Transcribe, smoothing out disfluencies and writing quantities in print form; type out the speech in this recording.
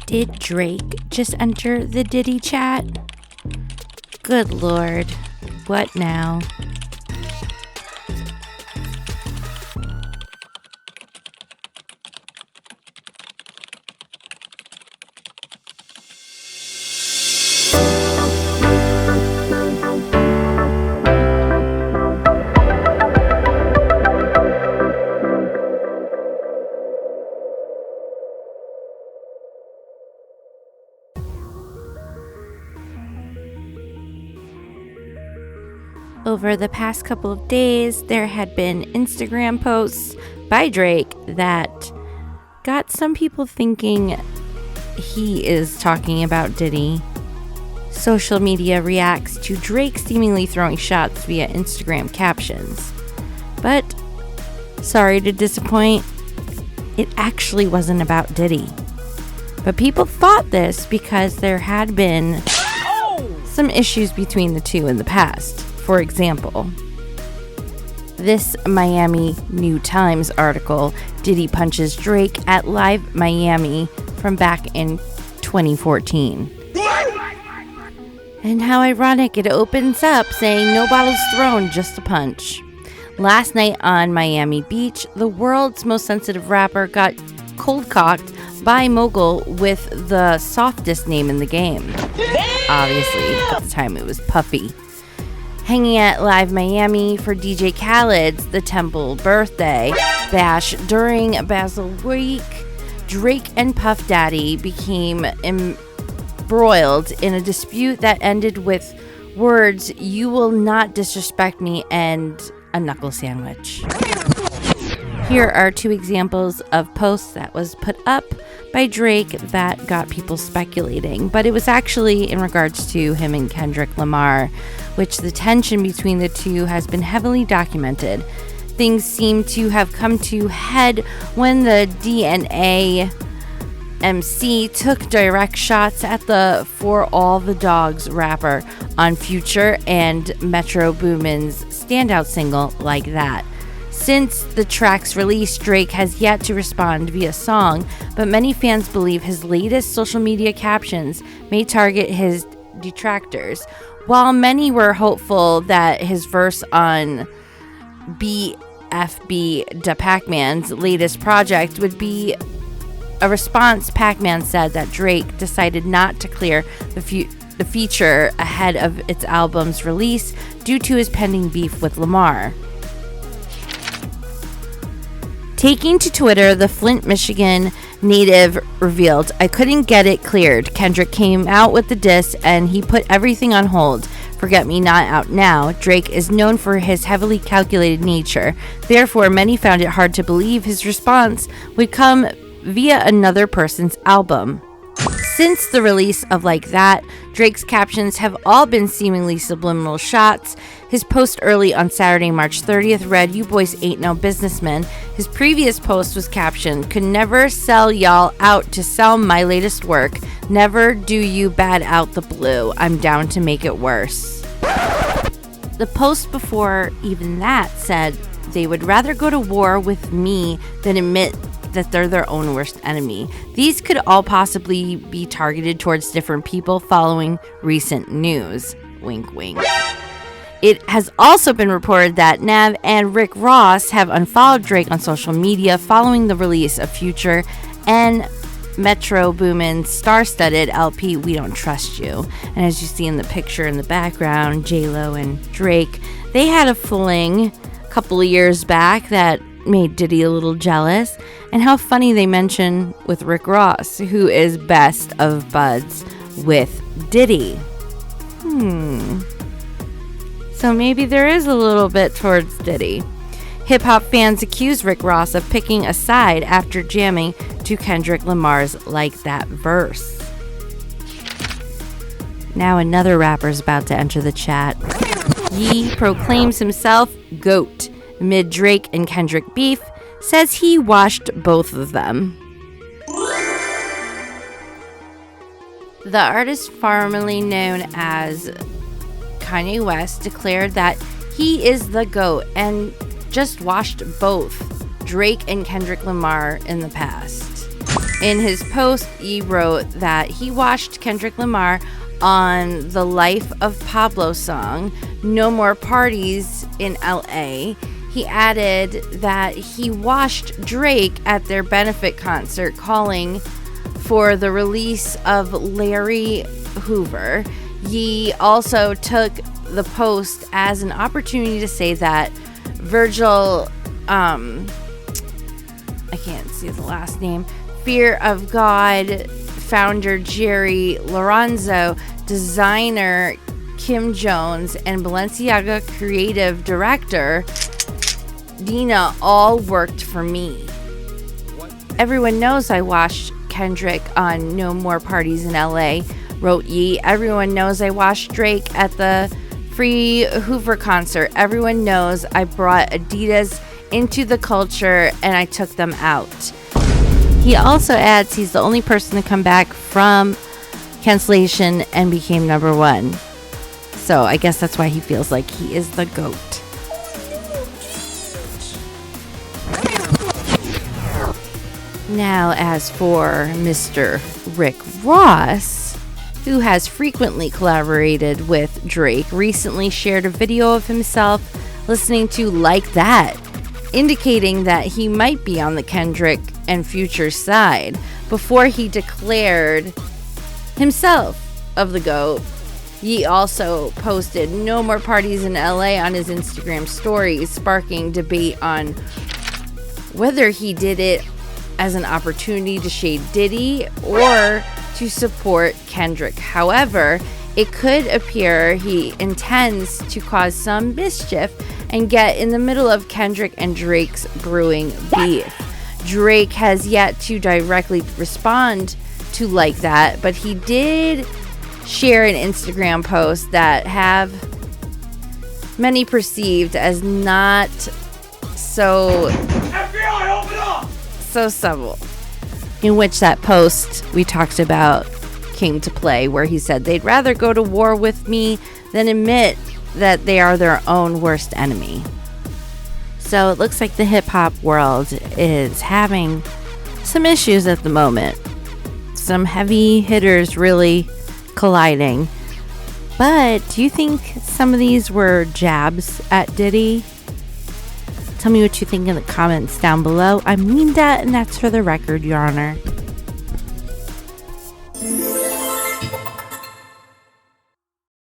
Did Drake just enter the Diddy chat? Good Lord, what now? Over the past couple of days, there had been Instagram posts by Drake that got some people thinking he is talking about Diddy. Social media reacts to Drake seemingly throwing shots via Instagram captions. But, sorry to disappoint, it actually wasn't about Diddy. But people thought this because there had been some issues between the two in the past. For example, this Miami New Times article, Diddy punches Drake at Live Miami from back in 2014. And how ironic, it opens up saying no bottles thrown, just a punch. Last night on Miami Beach, the world's most sensitive rapper got cold-cocked by Mogul with the softest name in the game. Obviously, at the time it was Puffy. Hanging at Live Miami for DJ Khaled's The Temple birthday bash during Basel Week, Drake and Puff Daddy became embroiled in a dispute that ended with words, "You will not disrespect me," and a knuckle sandwich. Here are two examples of posts that was put up by Drake that got people speculating, but it was actually in regards to him and Kendrick Lamar, which the tension between the two has been heavily documented. Things seem to have come to head when the DNA MC took direct shots at the For All the Dogs rapper on Future and Metro Boomin's standout single, Like That. Since the track's release, Drake has yet to respond via song, but many fans believe his latest social media captions may target his detractors. While many were hopeful that his verse on BFB Da Pac-Man's latest project would be a response, Pac-Man said that Drake decided not to clear the feature ahead of its album's release due to his pending beef with Lamar. Taking to Twitter, the Flint, Michigan native revealed, "I couldn't get it cleared. Kendrick came out with the diss and he put everything on hold. Forget Me Not out now. Drake is known for his heavily calculated nature. Therefore, many found it hard to believe his response would come via another person's album." Since the release of Like That, Drake's captions have all been seemingly subliminal shots. His post early on Saturday, March 30th read, "You boys ain't no businessmen." His previous post was captioned, "Could never sell y'all out to sell my latest work. Never do you bad out the blue. I'm down to make it worse." The post before even that said, "They would rather go to war with me than admit that they're their own worst enemy." These could all possibly be targeted towards different people following recent news. Wink, wink. It has also been reported that Nav and Rick Ross have unfollowed Drake on social media following the release of Future and Metro Boomin's star-studded LP, We Don't Trust You. And as you see in the picture in the background, J-Lo and Drake, they had a fling a couple of years back that made Diddy a little jealous. And how funny they mention with Rick Ross, who is best of buds with Diddy. So maybe there is a little bit towards Diddy. Hip-hop fans accuse Rick Ross of picking a side after jamming to Kendrick Lamar's Like That verse. Now another rapper's about to enter the chat. Ye proclaims himself GOAT mid Drake and Kendrick beef, says he washed both of them. The artist formerly known as Kanye West declared that he is the GOAT and just washed both Drake and Kendrick Lamar in the past. In his post, he wrote that he watched Kendrick Lamar on the Life of Pablo song, No More Parties in LA. He added that he watched Drake at their benefit concert calling for the release of Larry Hoover. He also took the post as an opportunity to say that Virgil, I can't see the last name, Fear of God founder Jerry Lorenzo, designer Kim Jones, and Balenciaga creative director Dina all worked for me. Everyone knows I watched Kendrick on No More Parties in LA, wrote Ye. Everyone knows I watched Drake at the Free Hoover concert. Everyone knows I brought Adidas into the culture and I took them out. He also adds he's the only person to come back from cancellation and became number one. So I guess that's why he feels like he is the GOAT. Now, as for Mr. Rick Ross, who has frequently collaborated with Drake, recently shared a video of himself listening to Like That, indicating that he might be on the Kendrick and Future side before he declared himself of the GOAT. He also posted No More Parties in LA on his Instagram stories, sparking debate on whether he did it as an opportunity to shade Diddy or to support Kendrick. However, it could appear he intends to cause some mischief and get in the middle of Kendrick and Drake's brewing beef. Drake has yet to directly respond to Like That, but he did share an Instagram post that have many perceived as not so FBI, open up! So subtle. In which that post we talked about came to play, where he said they'd rather go to war with me than admit that they are their own worst enemy. So it looks like the hip-hop world is having some issues at the moment. Some heavy hitters really colliding. But do you think some of these were jabs at Diddy? Tell me what you think in the comments down below. I mean that, and that's for the record, Your Honor.